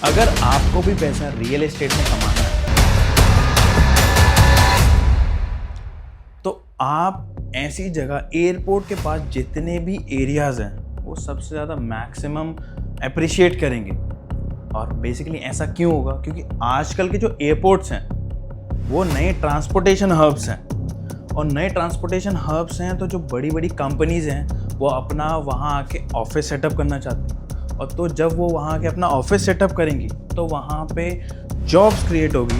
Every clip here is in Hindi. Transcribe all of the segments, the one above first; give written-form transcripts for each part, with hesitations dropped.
अगर आपको भी पैसा रियल एस्टेट में कमाना है तो आप ऐसी जगह एयरपोर्ट के पास जितने भी एरियाज हैं वो सबसे ज़्यादा मैक्सिमम अप्रिशिएट करेंगे। और बेसिकली ऐसा क्यों होगा? क्योंकि आजकल के जो एयरपोर्ट्स हैं वो नए ट्रांसपोर्टेशन हब्स हैं, और नए ट्रांसपोर्टेशन हब्स हैं तो जो बड़ी बड़ी कंपनीज़ हैं वो अपना वहाँ आके ऑफिस सेटअप करना चाहती हैं। और तो जब वो वहाँ आके अपना ऑफिस सेटअप करेंगी तो वहाँ पे जॉब्स क्रिएट होगी,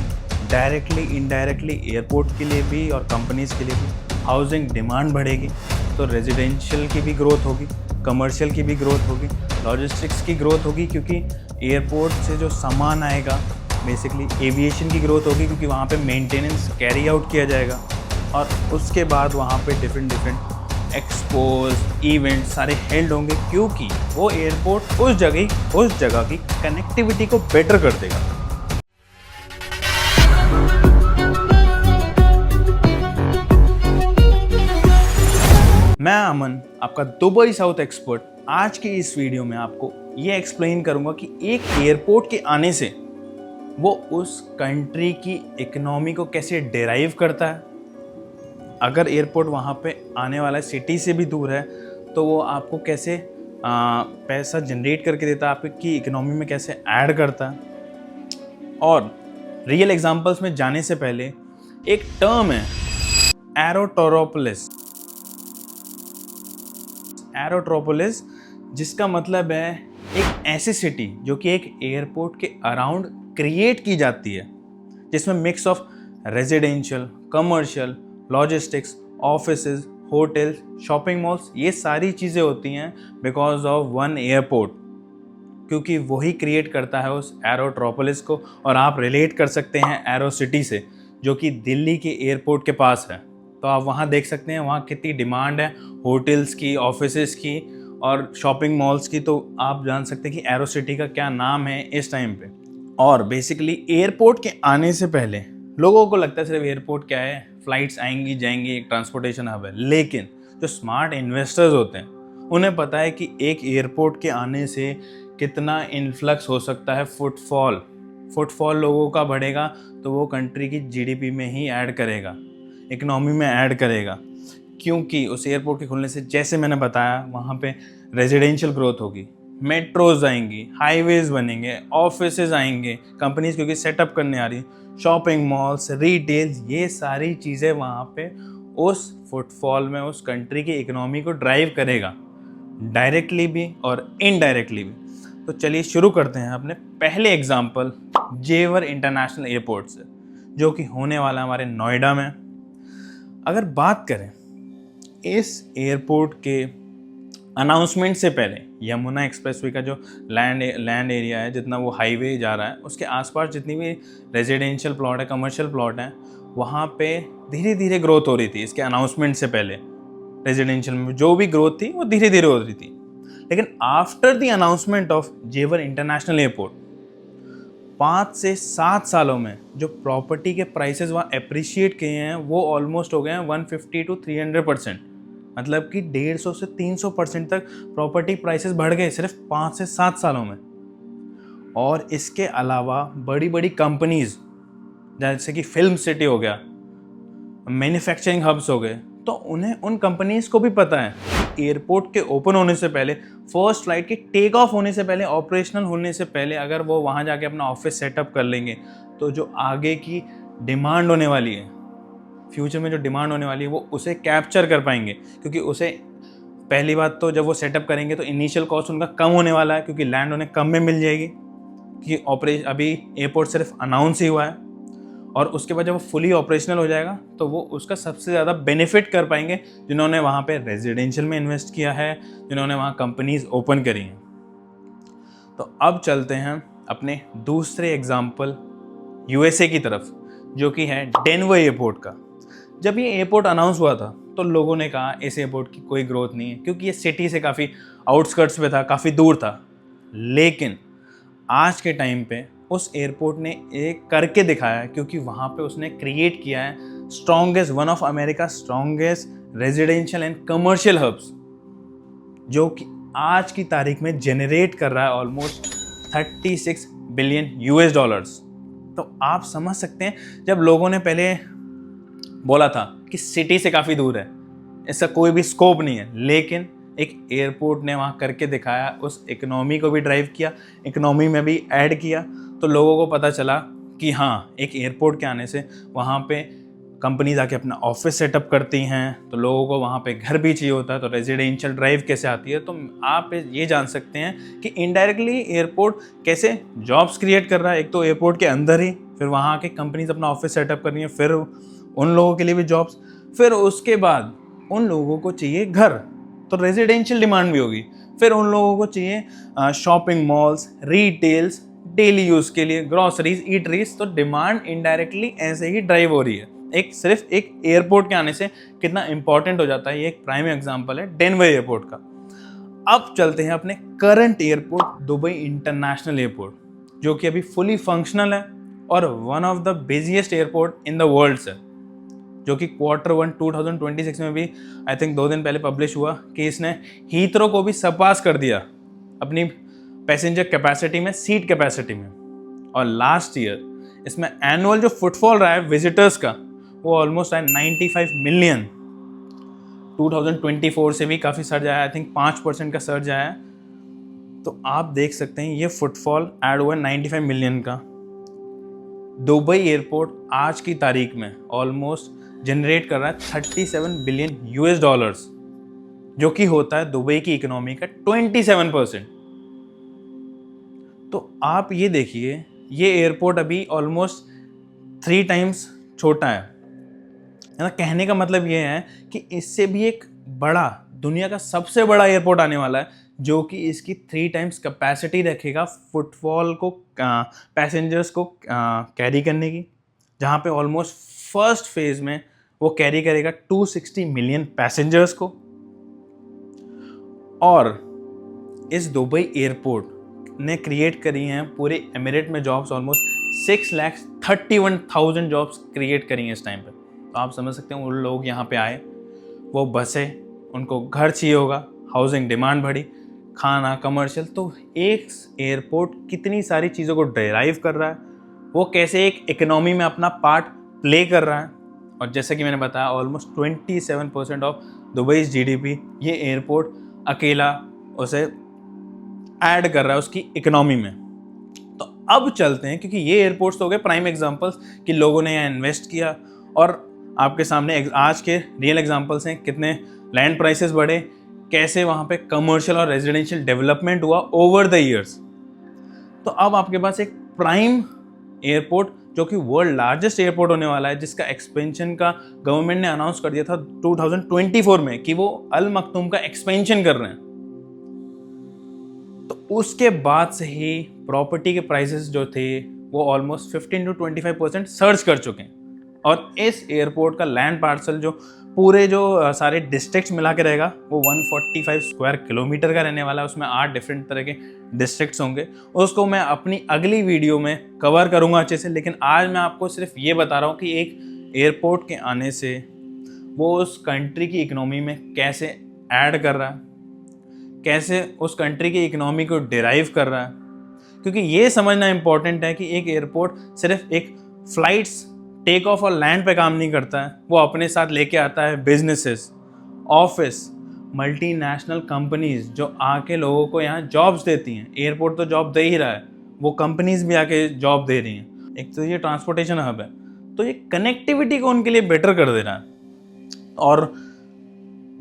डायरेक्टली इनडायरेक्टली एयरपोर्ट के लिए भी और कंपनीज़ के लिए भी। हाउसिंग डिमांड बढ़ेगी तो रेजिडेंशियल की भी ग्रोथ होगी, कमर्शियल की भी ग्रोथ होगी, लॉजिस्टिक्स की ग्रोथ होगी, क्योंकि एयरपोर्ट से जो सामान आएगा बेसिकली एविएशन की ग्रोथ होगी, क्योंकि वहाँ पे मेंटेनेंस कैरी आउट किया जाएगा। और उसके बाद वहाँ पे डिफरेंट एक्सपोज इवेंट सारे हेल्ड होंगे, क्योंकि वो एयरपोर्ट उस जगह की कनेक्टिविटी को बेटर कर देगा। मैं अमन, आपका दुबई साउथ एक्सपर्ट, आज की इस वीडियो में आपको ये एक्सप्लेन करूंगा कि एक एयरपोर्ट के आने से वो उस कंट्री की इकोनॉमी को कैसे डिराइव करता है। अगर एयरपोर्ट वहाँ पे आने वाला सिटी से भी दूर है तो वो आपको कैसे पैसा जनरेट करके देता है, आपकी इकोनॉमी में कैसे ऐड करता है। और रियल एग्जांपल्स में जाने से पहले एक टर्म है एरोट्रोपोलिस, जिसका मतलब है एक ऐसी सिटी जो कि एक एयरपोर्ट के अराउंड क्रिएट की जाती है, जिसमें mix of residential, commercial, logistics, offices, hotels, shopping malls, ये सारी चीज़ें होती हैं बिकॉज ऑफ वन एयरपोर्ट, क्योंकि वही क्रिएट करता है उस एरोट्रोपोलिस को। और आप रिलेट कर सकते हैं एरो सिटी से, जो कि दिल्ली के एयरपोर्ट के पास है। तो आप वहाँ देख सकते हैं वहाँ कितनी डिमांड है होटल्स की, ऑफिसेज की और शॉपिंग मॉल्स की। तो आप जान सकते हैं कि एरो सिटी का क्या नाम है इस टाइम पे। और बेसिकली एयरपोर्ट के आने से पहले लोगों को लगता है सिर्फ एयरपोर्ट क्या है, फ्लाइट्स आएंगी जाएंगी, एक ट्रांसपोर्टेशन हब है। लेकिन जो स्मार्ट इन्वेस्टर्स होते हैं उन्हें पता है कि एक एयरपोर्ट के आने से कितना इन्फ्लक्स हो सकता है। फुटफॉल लोगों का बढ़ेगा तो वो कंट्री की जीडीपी में ही ऐड करेगा, इकोनॉमी में ऐड करेगा, क्योंकि उस एयरपोर्ट के खुलने से, जैसे मैंने बताया, वहाँ पे रेजिडेंशियल ग्रोथ होगी, मेट्रोज आएंगी, हाईवेज बनेंगे, ऑफिसेज आएंगे, कंपनीज क्योंकि सेटअप करने आ रही है, शॉपिंग मॉल्स, रिटेल्स, ये सारी चीज़ें वहाँ पे उस फुटफॉल में उस कंट्री की इकोनॉमी को ड्राइव करेगा, डायरेक्टली भी और इनडायरेक्टली भी। तो चलिए शुरू करते हैं अपने पहले एग्जाम्पल जेवर इंटरनेशनल एयरपोर्ट से, जो कि होने वाला है हमारे नोएडा में। अगर बात करें इस एयरपोर्ट के अनाउंसमेंट से पहले, यमुना एक्सप्रेसवे का जो लैंड एरिया है, जितना वो हाईवे जा रहा है, उसके आसपास जितनी भी रेजिडेंशियल प्लॉट है, कमर्शियल प्लॉट है, वहाँ पे धीरे धीरे ग्रोथ हो रही थी। इसके अनाउंसमेंट से पहले रेजिडेंशियल में जो भी ग्रोथ थी वो धीरे धीरे हो रही थी। लेकिन आफ्टर द अनाउंसमेंट ऑफ जेवर इंटरनेशनल एयरपोर्ट 5 से 7 सालों में जो प्रॉपर्टी के प्राइसेस वहाँ अप्रिशिएट किए हैं वो ऑलमोस्ट हो गए हैं 150 to 300%। मतलब कि 150 से 300% तक प्रॉपर्टी प्राइसेस बढ़ गए सिर्फ 5 से 7 सालों में। और इसके अलावा बड़ी बड़ी कंपनीज जैसे कि फिल्म सिटी हो गया, मैन्युफैक्चरिंग हब्स हो गए, तो उन्हें उन कंपनीज को भी पता है कि एयरपोर्ट के ओपन होने से पहले, फर्स्ट फ्लाइट के टेक ऑफ होने से पहले, ऑपरेशनल होने से पहले अगर वो वहाँ जाके अपना ऑफिस सेटअप कर लेंगे तो जो आगे की डिमांड होने वाली है, फ्यूचर में जो डिमांड होने वाली है, वो उसे कैप्चर कर पाएंगे। क्योंकि उसे पहली बात तो जब वो सेटअप करेंगे तो इनिशियल कॉस्ट उनका कम होने वाला है, क्योंकि लैंड उन्हें कम में मिल जाएगी, कि ऑपरेशन अभी एयरपोर्ट सिर्फ अनाउंस ही हुआ है। और उसके बाद जब वो फुली ऑपरेशनल हो जाएगा तो वो उसका सबसे ज़्यादा बेनिफिट कर पाएंगे जिन्होंने वहाँ पे रेजिडेंशियल में इन्वेस्ट किया है, जिन्होंने वहाँ कंपनीज ओपन करी हैं। तो अब चलते हैं अपने दूसरे एग्जाम्पल यूएसए की तरफ, जो कि है डेनवर एयरपोर्ट का। जब ये एयरपोर्ट अनाउंस हुआ था तो लोगों ने कहा इस एयरपोर्ट की कोई ग्रोथ नहीं है, क्योंकि ये सिटी से काफ़ी आउटस्कर्ट्स पे था, काफ़ी दूर था। लेकिन आज के टाइम पे उस एयरपोर्ट ने एक करके दिखाया, क्योंकि वहाँ पे उसने क्रिएट किया है one of America strongest residential and commercial hubs, जो कि आज की तारीख में जनरेट कर रहा है ऑलमोस्ट $36 बिलियन यूएस डॉलर्स। तो आप समझ सकते हैं, जब लोगों ने पहले बोला था कि सिटी से काफ़ी दूर है, इसका कोई भी स्कोप नहीं है, लेकिन एक एयरपोर्ट ने वहाँ करके दिखाया, उस इकोनॉमी को भी ड्राइव किया, इकोनॉमी में भी ऐड किया। तो लोगों को पता चला कि हाँ, एक एयरपोर्ट के आने से वहाँ पे कंपनीज आके अपना ऑफिस सेटअप करती हैं, तो लोगों को वहाँ पे घर भी चाहिए होता है, तो रेजिडेंशियल ड्राइव कैसे आती है। तो आप ये जान सकते हैं कि इनडायरेक्टली एयरपोर्ट कैसे जॉब्स क्रिएट कर रहा है। एक तो एयरपोर्ट के अंदर ही, फिर वहाँ के कंपनीज अपना ऑफिस सेटअप कर रही हैं, फिर उन लोगों के लिए भी जॉब्स, फिर उसके बाद उन लोगों को चाहिए घर, तो रेजिडेंशियल डिमांड भी होगी। फिर उन लोगों को चाहिए shopping malls, retails, daily use के लिए ग्रॉसरीज, ईटरीज। तो डिमांड इनडायरेक्टली ऐसे ही ड्राइव हो रही है। एक सिर्फ एक एयरपोर्ट के आने से कितना इंपॉर्टेंट हो जाता है, ये एक प्राइम एग्जांपल है डेनवर एयरपोर्ट का। अब चलते हैं अपने current airport, Dubai international airport, जो कि अभी फुली फंक्शनल है और one of the busiest airport in the world है, जो कि Q1 2026 में भी आई थिंक 2 दिन पहले पब्लिश हुआ कि इसने हीथ्रो को भी सरपास कर दिया अपनी पैसेंजर कैपेसिटी में, सीट कैपेसिटी में। और लास्ट ईयर इसमें एनुअल जो फुटफॉल रहा है विजिटर्स का, वो ऑलमोस्ट आया 95 मिलियन। 2024 से भी काफ़ी सर्ज आया, आई थिंक 5% का सर्ज आया। तो आप देख सकते हैं ये फुटफॉल ऐड हुआ 95 मिलियन का। दुबई एयरपोर्ट आज की तारीख में ऑलमोस्ट जनरेट कर रहा है 37 बिलियन यूएस डॉलर्स, जो कि होता है दुबई की इकोनॉमी का 27%। तो आप ये देखिए, ये एयरपोर्ट अभी ऑलमोस्ट 3 टाइम्स छोटा है ना। कहने का मतलब ये है कि इससे भी एक बड़ा, दुनिया का सबसे बड़ा एयरपोर्ट आने वाला है, जो कि इसकी 3 टाइम्स कैपेसिटी रखेगा फुटफॉल को, पैसेंजर्स को कैरी करने की, जहाँ पे ऑलमोस्ट फर्स्ट फेज में वो कैरी करेगा 260 मिलियन पैसेंजर्स को। और इस दुबई एयरपोर्ट ने क्रिएट करी हैं पूरे एमिरेट में जॉब्स, ऑलमोस्ट 6,31,000 जॉब्स क्रिएट करी हैं इस टाइम पे। तो आप समझ सकते हैं, उन लोग यहाँ पे आए, वो बसे, उनको घर चाहिए होगा, हाउसिंग डिमांड बढ़ी, खाना, कमर्शियल। तो एक एयरपोर्ट कितनी सारी चीज़ों को ड्राइव कर रहा है, वो कैसे एक इकोनॉमी में अपना पार्ट प्ले कर रहा है। और जैसे कि मैंने बताया, ऑलमोस्ट 27% ऑफ दुबई जीडीपी ये एयरपोर्ट अकेला उसे ऐड कर रहा है उसकी इकोनॉमी में। तो अब चलते हैं, क्योंकि ये एयरपोर्ट्स तो हो गए प्राइम एग्जांपल्स कि लोगों ने यहाँ इन्वेस्ट किया, और आपके सामने आज के रियल एग्जांपल्स हैं, कितने लैंड प्राइसेस बढ़े, कैसे वहाँ पे कमर्शियल और रेजिडेंशियल डेवलपमेंट हुआ ओवर द ईयर्स। तो अब आपके पास एक प्राइम एयरपोर्ट, जो कि वर्ल्ड लार्जेस्ट एयरपोर्ट होने वाला है, जिसका एक्सपेंशन का गवर्नमेंट ने अनाउंस कर दिया था 2024 में कि वो अल मखतूम का एक्सपेंशन कर रहे हैं। तो उसके बाद से ही प्रॉपर्टी के प्राइसेस जो थे वो ऑलमोस्ट 15 to 25% सर्च कर चुके हैं। और इस एयरपोर्ट का लैंड पार्सल जो पूरे जो सारे डिस्ट्रिक्ट्स मिला के रहेगा, वो 145 स्क्वायर किलोमीटर का रहने वाला है। उसमें 8 डिफरेंट तरह के डिस्ट्रिक्ट्स होंगे। उसको मैं अपनी अगली वीडियो में कवर करूँगा अच्छे से, लेकिन आज मैं आपको सिर्फ ये बता रहा हूँ कि एक एयरपोर्ट के आने से वो उस कंट्री की इकोनॉमी में कैसे ऐड कर रहा है, कैसे उस कंट्री की इकोनॉमी को डिराइव कर रहा है। क्योंकि ये समझना इंपॉर्टेंट है कि एक एयरपोर्ट सिर्फ एक फ्लाइट्स टेक ऑफ और लैंड पे काम नहीं करता है, वो अपने साथ लेके आता है बिजनेसेस, ऑफिस, मल्टीनेशनल कंपनीज जो आके लोगों को यहाँ जॉब्स देती हैं। एयरपोर्ट तो जॉब दे ही रहा है, वो कंपनीज भी आके जॉब दे रही हैं। एक तो ये ट्रांसपोर्टेशन हब है, तो ये कनेक्टिविटी को उनके लिए बेटर कर दे रहा है। और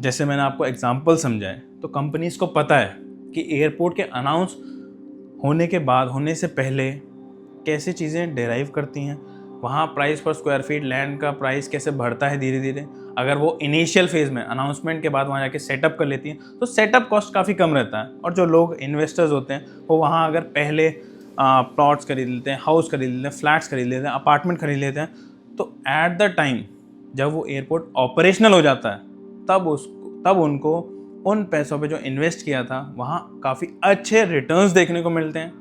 जैसे मैंने आपको एग्जाम्पल समझाए, तो कंपनीज को पता है कि एयरपोर्ट के अनाउंस होने के बाद, होने से पहले कैसे चीज़ें डिराइव करती हैं, वहाँ प्राइस पर स्क्वायर फीट लैंड का प्राइस कैसे बढ़ता है धीरे धीरे। अगर वो इनिशियल फेज़ में अनाउंसमेंट के बाद वहाँ जाके सेटअप कर लेती हैं, तो सेटअप कॉस्ट काफ़ी कम रहता है। और जो लोग इन्वेस्टर्स होते हैं, वो वहाँ अगर पहले प्लॉट्स खरीद लेते हैं, हाउस खरीद लेते हैं, फ्लैट्स खरीद लेते हैं, अपार्टमेंट खरीद लेते हैं, तो एट द टाइम जब वो एयरपोर्ट ऑपरेशनल हो जाता है, तब उनको उन पैसों पे जो इन्वेस्ट किया था, वहाँ काफ़ी अच्छे रिटर्न्स देखने को मिलते हैं,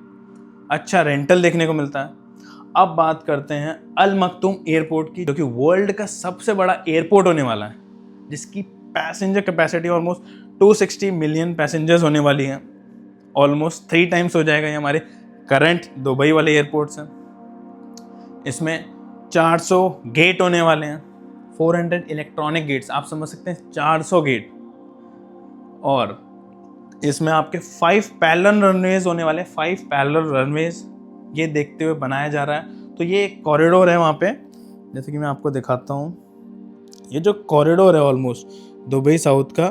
अच्छा रेंटल देखने को मिलता है। अब बात करते हैं अल मखतूम एयरपोर्ट की, जो कि वर्ल्ड का सबसे बड़ा एयरपोर्ट होने वाला है, जिसकी passenger capacity almost 260 million passengers होने वाली है। ऑलमोस्ट 3 टाइम्स हो जाएगा ये हमारे करंट दुबई वाले एयरपोर्ट्स हैं। इसमें 400 गेट होने वाले हैं, 400 इलेक्ट्रॉनिक गेट्स, आप समझ सकते हैं 400 गेट। और इसमें आपके 5 पैरेलल रनवेज होने वाले, 5 पैरेलल रनवेज ये देखते हुए बनाया जा रहा है। तो ये एक कॉरिडोर है वहाँ पे, जैसे कि मैं आपको दिखाता हूँ। ये जो कॉरिडोर है ऑलमोस्ट दुबई साउथ का,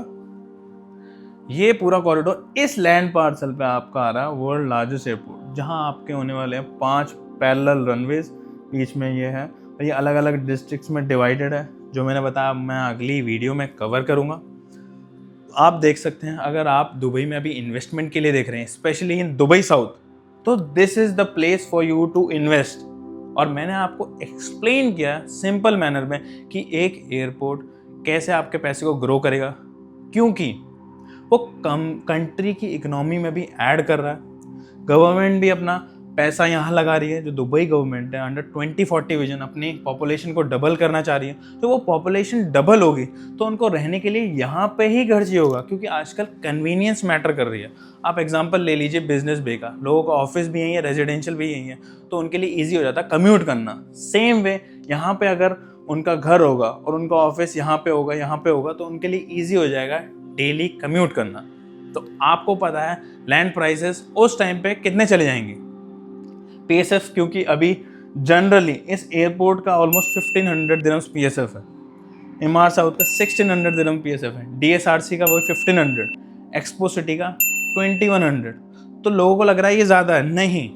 ये पूरा कॉरिडोर इस लैंड पार्सल पे आपका आ रहा है वर्ल्ड लार्जेस्ट एयरपोर्ट, जहाँ आपके होने वाले हैं 5 पैरेलल रनवेज, बीच में ये है। और ये अलग अलग डिस्ट्रिक्ट्स में डिवाइडेड है, जो मैंने बताया मैं अगली वीडियो में कवर करूँगा। आप देख सकते हैं, अगर आप दुबई में अभी इन्वेस्टमेंट के लिए देख रहे हैं, स्पेशली इन दुबई साउथ, तो this is the place for you to invest. और मैंने आपको एक्सप्लेन किया सिंपल मैनर में कि एक एयरपोर्ट कैसे आपके पैसे को ग्रो करेगा, क्योंकि वो कंट्री की इकोनॉमी में भी ऐड कर रहा है। गवर्नमेंट भी अपना पैसा यहाँ लगा रही है, जो दुबई गवर्नमेंट है अंडर 2040 विजन अपनी पॉपुलेशन को डबल करना चाह रही है। तो वो पॉपुलेशन डबल होगी तो उनको रहने के लिए यहाँ पे ही घर चाहिए होगा, क्योंकि आजकल कन्वीनियंस मैटर कर रही है। आप एग्जांपल ले लीजिए बिजनेस बे का, लोगों का ऑफिस भी यही है, रेजिडेंशियल भी यही है, तो उनके लिए ईजी हो जाता है कम्यूट करना। सेम वे यहाँ पे अगर उनका घर होगा और उनका ऑफिस यहाँ पे होगा तो उनके लिए ईजी हो जाएगा डेली कम्यूट करना। तो आपको पता है लैंड प्राइसेस उस टाइम पे कितने चले जाएंगे। PSF क्योंकि अभी जनरली इस एयरपोर्ट का ऑलमोस्ट 1500 दिरहम्स PSF है, इमार साउथ का 1600 दिरहम PSF है, DSRC का वो 1500, एक्सपो सिटी का 2100। तो लोगों को लग रहा है ये ज़्यादा है, नहीं।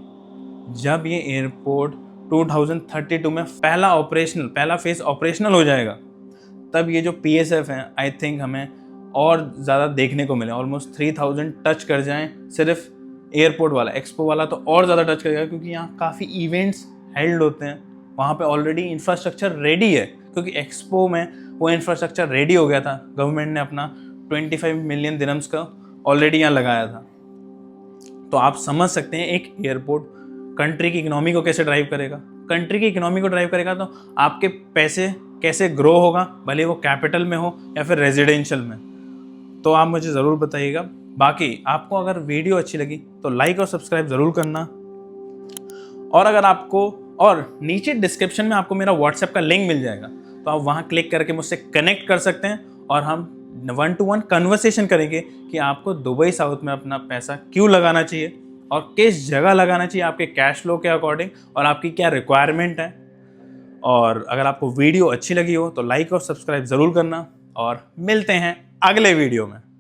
जब ये एयरपोर्ट 2032 में पहला फेज ऑपरेशनल हो जाएगा, तब ये जो PSF है आई थिंक हमें और ज़्यादा देखने को मिले, ऑलमोस्ट 3000 टच कर जाएं। सिर्फ एयरपोर्ट वाला, एक्सपो वाला तो और ज़्यादा टच करेगा, क्योंकि यहाँ काफ़ी इवेंट्स हेल्ड होते हैं, वहाँ पे ऑलरेडी इंफ्रास्ट्रक्चर रेडी है। क्योंकि एक्सपो में वो इंफ्रास्ट्रक्चर रेडी हो गया था, गवर्नमेंट ने अपना 25 मिलियन दिरहम्स का ऑलरेडी यहाँ लगाया था। तो आप समझ सकते हैं एक एयरपोर्ट कंट्री की इकोनॉमी को कैसे ड्राइव करेगा। कंट्री की इकोनॉमी को ड्राइव करेगा तो आपके पैसे कैसे ग्रो होगा, भले वो कैपिटल में हो या फिर रेजिडेंशियल में। तो आप मुझे ज़रूर बताइएगा। बाकी आपको अगर वीडियो अच्छी लगी तो लाइक और सब्सक्राइब ज़रूर करना। और अगर आपको, और नीचे डिस्क्रिप्शन में आपको मेरा व्हाट्सएप का लिंक मिल जाएगा, तो आप वहाँ क्लिक करके मुझसे कनेक्ट कर सकते हैं और हम 1-to-1 कन्वर्सेशन करेंगे कि आपको दुबई साउथ में अपना पैसा क्यों लगाना चाहिए और किस जगह लगाना चाहिए आपके कैश फ्लो के अकॉर्डिंग, और आपकी क्या रिक्वायरमेंट है। और अगर आपको वीडियो अच्छी लगी हो तो लाइक और सब्सक्राइब ज़रूर करना, और मिलते हैं अगले वीडियो में।